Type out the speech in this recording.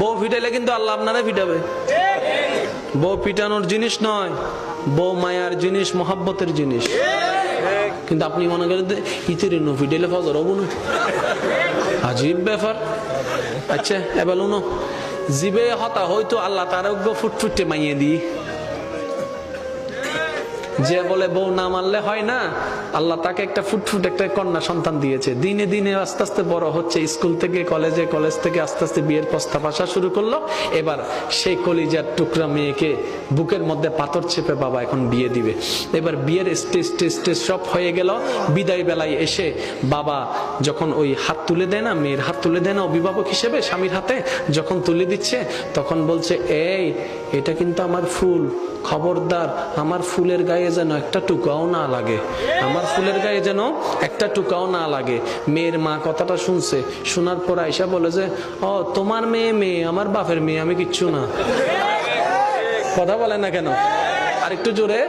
বউ পিটাইলে কিন্তু আল্লাহ আপনারে পিটাবে। বউ পিটানোর জিনিস নয়, বউ মায়ার জিনিস, মহাব্বতের জিনিস। কিন্তু আপনি মনে করেন ইতির পিটাইলে ফজর হবো না, আজীব ব্যাপার। আচ্ছা এবার উনো জিবে হতা হয়তো আল্লাহ তার ফুটফুটে মাইয়ে দিই, যে বলে বউ না মানলে হয় না, আল্লাহ তাকে একটা ফুটফুট একটা কন্যা সন্তান দিয়েছে। দিনে দিনে আস্তে আস্তে বড় হচ্ছে, স্কুল থেকে কলেজে, কলেজ থেকে আস্তে আস্তে বিয়ের প্রস্তাব আসা শুরু করলো। এবার সেই কলিজার টুকরা মেয়েকে বুকের মধ্যে পাথর চেপে বাবা এখন বিয়ে দিবে। এবার বিয়ের স্টেজ সব হয়ে গেল। বিদায় বেলায় এসে বাবা যখন ওই হাত তুলে দেয় না, মেয়ের হাত তুলে দেয় না অভিভাবক হিসেবে স্বামীর হাতে, যখন তুলে দিচ্ছে তখন বলছে, এই এটা কিন্তু আমার ফুল, খবরদার আমার ফুলের গায়ে যেন একটা টুকাও না লাগে, আমার ফুলের গায়ে যেন একটা টুকাও না লাগে। মেয়ের মা কথাটা শুনছে, শোনার পর আয়সা বলে যে, ও তোমার মেয়ে মেয়ে, আমার বাপের মেয়ে, আমি কিচ্ছু না। কথা বলে না কেন? আর একটু জোরে।